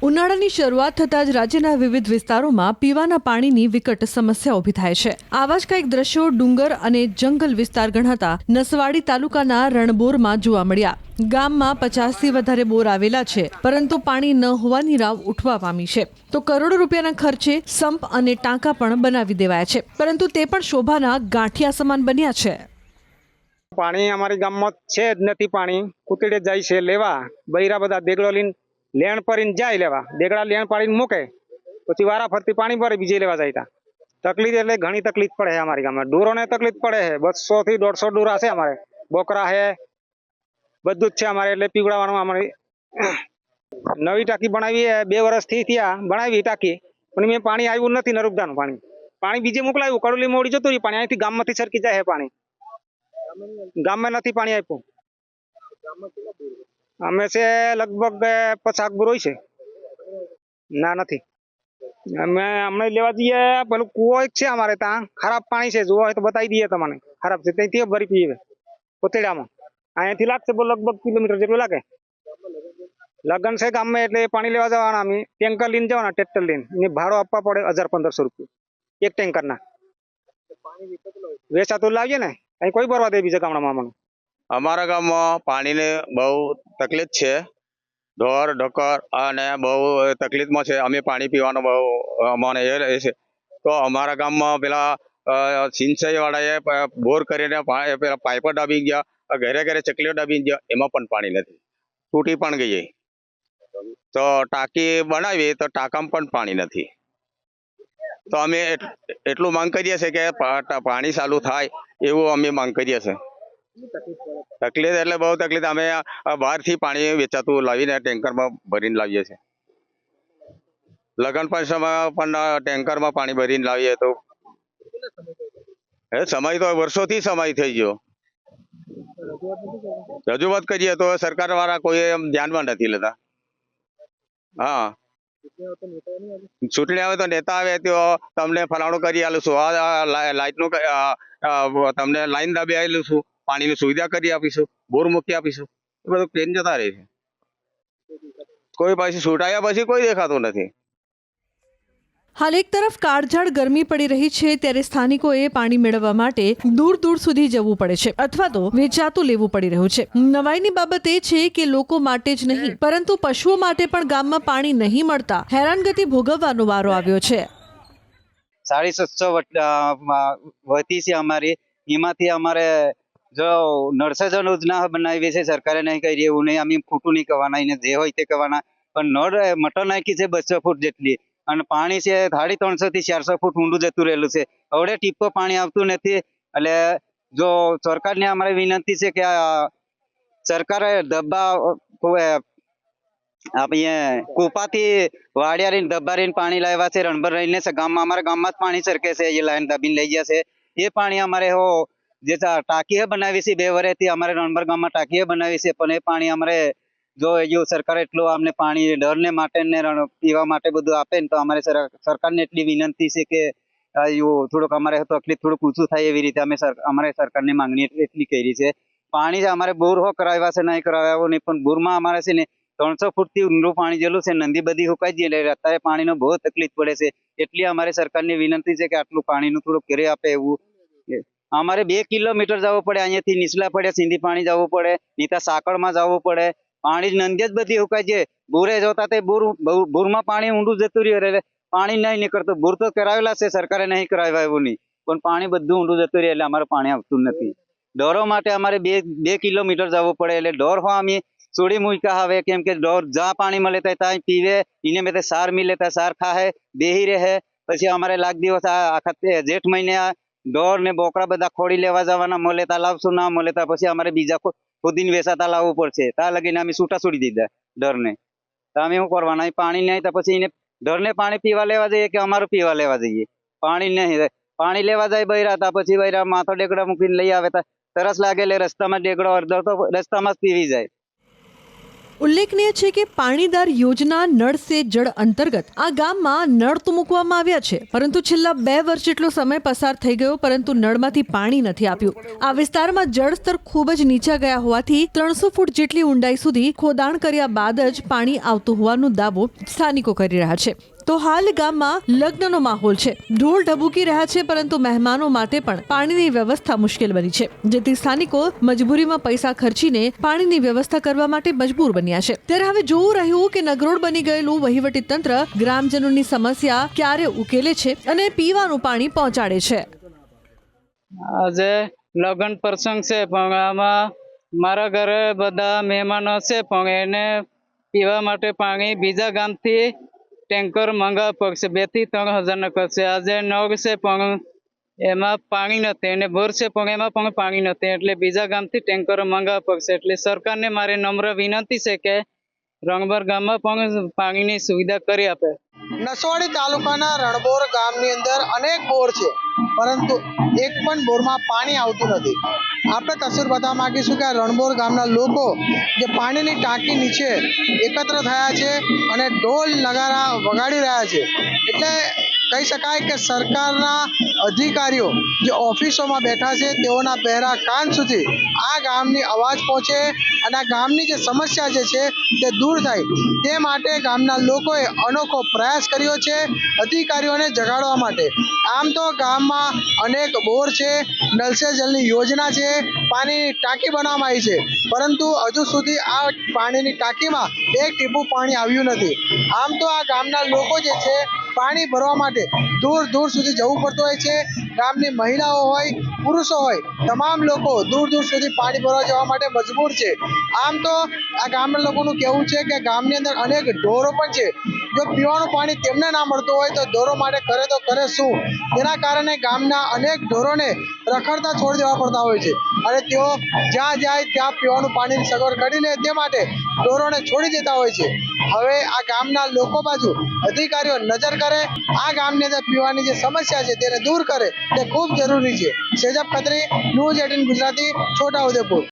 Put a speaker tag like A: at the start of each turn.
A: ઉનાળાની શરૂઆત થતાં જ રાજ્યના વિવિધ વિસ્તારોમાં પીવાના પાણીની વિકટ સમસ્યા ઊભી થાય છે। આવા જ કંઈક દ્રશ્યો ડુંગર અને જંગલ વિસ્તાર ગણાતા નસવાડી તાલુકાના રણબોરમાં જોવા મળ્યા। ગામમાં 50થી વધારે બોર આવેલા છે, પરંતુ પાણી ન હોવાની રાવ ઉઠવા પામી છે। તો કરોડો રૂપિયાના ખર્ચે સંપ અને ટાંકા પણ બનાવી દેવાયા છે, પરંતુ તે પણ શોભાના ગાંઠિયા સમાન બન્યા છે।
B: પાણી અમારી ગામમાં છે જ નથી। પાણી કુતડે જાય છે લેવા, બૈરા બધા દેગડો લઈને લેણ પરીને જાય લેવા, દેગડા લેણ પાડીને મૂકે, પછી વારા ફરતી પાણી ભરે બીજે લેવા જાય તા। તકલીફ એટલે ઘણી તકલીફ પડે છે અમારી ગામમાં। ઢોરોને તકલીફ પડે છે, 200 થી 150 ઢોરા છે અમારે, બોકરા છે, બધું જ છે અમારે। એટલે પીવડાવવાનું અમારી નવી ટાંકી બનાવી 2 વર્ષથી થયા બનાવી ટાંકી, પણ મેં પાણી આવ્યું નથી। નરુકદાનું પાણી બીજે મોકલાવ્યું, કડોલી મોડી જતું રહ્યું પાણી, અહીંથી ગામમાંથી સરકી જાય છે પાણી, ગામમાં નથી પાણી આપ્યું। અમે છે લગભગ 50 બોર હોય છે। ના નથી, અમે હમણાં લેવા જઈએ, પેલું કુવો જ છે અમારે ત્યાં, ખરાબ પાણી છે, જોવા હોય તો બતાવી દઈએ તમને, ખરાબ છે ત્યાંથી ભરી પીએ કોતેડામાં। અહીંયાથી લાગશે લગભગ કિલોમીટર જેટલું લાગે। લગન છે ગામમાં એટલે પાણી લેવા જવાના, અમે ટેન્કર લઈને જવાના, ટ્રેક્ટર લઈને, એને ભાડો આપવા પડે 1000-1500 રૂપિયા એક ટેન્કરના। વેચાતું લાવીએ ને, અહીં કોઈ ભરવા દે બીજા ગામડામાં અમને।
C: અમારા ગામમાં પાણીની બહુ તકલીફ છે, ઢોર ઢોકર અને બહુ તકલીફમાં છે। અમે પાણી પીવાનું બહુ અમને એ રહે છે। તો અમારા ગામમાં પેલા સિંચાઈ વાળાએ બોર કરીને પેલા પાઇપો દાબી ગયા, ઘરે ઘરે ચકલીઓ દાબી ગયા, એમાં પણ પાણી નથી, તૂટી પણ ગઈ। તો ટાંકી બનાવી તો ટાંકામાં પણ પાણી નથી। તો અમે એટલું માંગ કરીએ છીએ કે પાણી ચાલુ થાય એવું અમે માંગ કરીએ છીએ। તકલીફ એટલે બહુ તકલીફ, અમે બહારથી પાણી વેચાતું લાવીને ટેન્કરમાં ભરીને લાવીએ છીએ। લગન પંચમાં પણ ટેન્કરમાં પાણી ભરીને લાવીએ તો સમય તો વર્ષોથી સમય થઈ ગયો। રજૂઆત કરીએ તો સરકાર વાળા કોઈ ધ્યાનમાં નથી લેતા। હા, ચૂંટણી આવે તો નેતા આવે તો તમને ફલાણું કરી આલીશું, લાઇટનું તમને લાઈન દાબી આલીશું, પાણીની સુવિધા કરી આપીશું, બોર મૂકી આપીશું, એ બધું પ્લેન જતા રહે છે। કોઈ પછી છૂટાયા પછી કોઈ દેખાતું નથી।
A: હાલ એક તરફ કાળઝાળ ગરમી પડી રહી છે, ત્યારે સ્થાનિકોએ પાણી મેળવવા માટે દૂર દૂર સુધી જવું પડે છે, અથવા તો વેચાતું લેવું પડી રહ્યું છે। નવાઈની બાબત એ છે કે લોકો માટે જ નહીં, પરંતુ પશુઓ માટે પણ ગામમાં પાણી નહીં મળતા હેરાનગતિ ભોગવવાનો વારો આવ્યો છે।
D: 750 વધી છે અમારી, એમાંથી અમારે જો નળસેજન યોજના બનાવી છે સરકારે, નહીં કરી એવું નહીં, અમે ખોટું નહીં કહેવાના, એને જે હોય તે કહેવાના, પણ નળ મટર નાખી છે 200 ફૂટ જેટલી, અને પાણી છે 350 થી 400 ફૂટ ઊંડું જતું રહેલું છે। હવે ટીપો પાણી આવતું નથી। એટલે જો સરકારને અમારી વિનંતી છે કે સરકારે ધબ્બા આપણે કુપાથી વાડિયારીને ધબ્બારીને પાણી લાવ્યા છે। રણભર રહીને ગામમાં, અમારા ગામમાં જ પાણી સરકે છે, એ લાઈન દાબીને લઈ ગયા છે। એ પાણી અમારે જે ટાંકીએ બનાવી છે 2 વર્ષથી, અમારે રણભર ગામમાં ટાંકીએ બનાવી છે, પણ એ પાણી અમારે જો સરકાર એટલું અમને પાણી ડરને માટે ને પીવા માટે બધું આપે ને, તો અમારે સરકારને એટલી વિનંતી છે કે થોડુંક અમારે તકલીફ થોડુંક ઓછું થાય એવી રીતે અમે અમારે સરકારની માંગણી એટલી કરી છે। પાણી અમારે બોર કરાવ્યા છે, નહીં કરાવ્યા નહીં, પણ બોરમાં અમારે છે ને 300 ફૂટથી ઊંડું પાણી જેલું છે, નદી બધી સુકાઈ ગઈ, એટલે અત્યારે પાણીનો બહુ તકલીફ પડે છે। એટલી અમારે સરકારની વિનંતી છે કે આટલું પાણીનું થોડું ઘરે આપે એવું। અમારે 2 કિલોમીટર જવું પડે, અહીંયાથી નીચલા પડે સિંધી પાણી જવું પડે, નીતા સાંકળમાં જવું પડે, પાણી નંદી જ બધી સુકાઈ જાય। બોરે જોતા તે બોરમાં પાણી ઊંડું જતું રહ્યું, એટલે પાણી નહીં નીકળતું। બોર તો કરાવેલા છે સરકારે, નહીં કરાવ્યા એવું નહીં, પણ પાણી બધું ઊંડું જતું રહે, એટલે અમારે પાણી આવતું નથી। ઢોરો માટે અમારે 2 કિલોમીટર જવું પડે, એટલે ઢોર અમે છોડી મૂક્યા હવે, કેમ કે ઢોર જ્યાં પાણી મળે ત્યાં પીવે, એને મેં સાર મિલે ત્યાં સાર ખાહે, બેહી રહે। પછી અમારે લાખ દિવસ આખા જેઠ મહિને ઢોર ને બોકરા બધા ખોડી લેવા જવાના, મળે ત્યાં લાવશું, ના મળે ત્યાં પછી અમારે બીજા ખોદીને વેચાતા લાવવું પડશે। ત્યાં લગીને અમે છૂટા છોડી દીધા ઢોરને। તો અમે શું કરવાના? પાણી નહીં તો પછી એને ઢોરને પાણી પીવા લેવા જઈએ કે અમારું પીવા લેવા જઈએ? પાણી નહીં, પાણી લેવા જાય બૈરા, તા પછી બૈરા માથો ડેગડા મૂકીને લઈ આવે, તરસ લાગે એટલે રસ્તામાં ડેગડો અડધો તો રસ્તામાં જ પીવી જાય।
A: ઉલ્લેખનીય છે કે પાણીદાર યોજના નળ સે જળ અંતર્ગત આ ગામમાં નળ તો મૂકવામાં આવ્યા છે, પરંતુ છેલ્લા 2 વર્ષ જેટલો સમય પસાર થઈ ગયો, પરંતુ નળમાંથી પાણી નથી આપ્યું। આ વિસ્તારમાં જળસ્તર ખૂબ જ નીચા ગયા હોવાથી 300 ફૂટ જેટલી ઊંડાઈ સુધી ખોદાણ કર્યા બાદ જ પાણી આવતું હોવાનો દાવો સ્થાનિકો કરી રહ્યા છે। તો હાલ ગામમાં લગ્નનો માહોલ છે, ઢોલ ઢબૂકી રહ્યા છે, પરંતુ મહેમાનો માટે પણ પાણીની વ્યવસ્થા મુશ્કેલ બની છે, જેથી સ્થાનિકો મજબૂરીમાં પૈસા ખર્ચીને પાણીની વ્યવસ્થા કરવા માટે મજબૂર બન્યા છે। ત્યારે હવે જોવું રહ્યું કે નગરોળ બની ગયેલું વહીવટી તંત્ર ગ્રામજનોની સમસ્યા ક્યારે ઉકેલે છે અને પીવાનું પાણી પહોંચાડે છે।
E: આજે લગ્ન પ્રસંગ છે, પણ આમાં મારા ઘરે બધા મહેમાનો છે, પણ એને પીવા માટે પાણી બીજા ગામથી ટેન્કર મંગાવવા પડશે, 2 થી 3 હજારના કરશે। આજે નળ છે પણ એમાં પાણી નથી, અને બોર છે પણ એમાં પણ પાણી નથી, એટલે બીજા ગામથી ટેન્કરો મંગાવવા પડશે। એટલે સરકારને મારે નમ્ર વિનંતી છે કે રણબર ગામમાં પણ પાણીની સુવિધા કરી આપે।
F: નસવાડી તાલુકાના રણબોર ગામની અંદર અનેક બોર છે, પરંતુ એક પણ બોરમાં પાણી આવતું નથી। આપણે તસવીર બતાવવા માંગીશું કે આ રણબોર ગામના લોકો જે પાણીની ટાંકી નીચે એકત્ર થયા છે અને ઢોલ નગારા વગાડી રહ્યા છે। એટલે કહી શકાય કે સરકારના અધિકારીઓ જે ઓફિસોમાં બેઠા છે તેઓના બહેરા કાન સુધી આ ગામની અવાજ પહોંચે અને આ ગામની જે સમસ્યા જે છે તે દૂર થાય, તે માટે ગામના લોકોએ અનોખો પ્રયાસ કર્યો છે અધિકારીઓને જગાડવા માટે। આમ તો ગામમાં અનેક બોર છે, નલ સે જલની યોજના છે, પાણીની ટાંકી બનાવવામાં આવી છે, પરંતુ હજુ સુધી આ પાણીની ટાંકીમાં એક ટીપું પાણી આવ્યું નથી। આમ તો આ ગામના લોકો જે છે પાણી ભરવા માટે દૂર દૂર સુધી જવું પડતું હોય છે। ગામની મહિલાઓ હોય, પુરુષો હોય, તમામ લોકો દૂર દૂર સુધી પાણી ભરવા જવા માટે મજબૂર છે। આમ તો આ ગામના લોકોનું કહેવું છે કે ગામની અંદર અનેક ઢોરો પણ છે, જો પીવાનું પાણી તેમને ના મળતું હોય તો ઢોરો માટે કરે તો કરે શું, તેના કારણે ગામના અનેક ઢોરોને રખડતા છોડી દેવા પડતા હોય છે, અને તેઓ જ્યાં જાય ત્યાં પીવાનું પાણીની સગવડ કરી લે તે માટે ઢોરોને છોડી દેતા હોય છે। હવે આ ગામના લોકો બાજુ અધિકારીઓ નજર કરે, આ ગામની અંદર પીવાની જે સમસ્યા છે તેને દૂર કરે તે ખૂબ જરૂરી છે। શેજાબ ખત્રી, ન્યૂઝ 18 ગુજરાતી, છોટાઉદેપુર।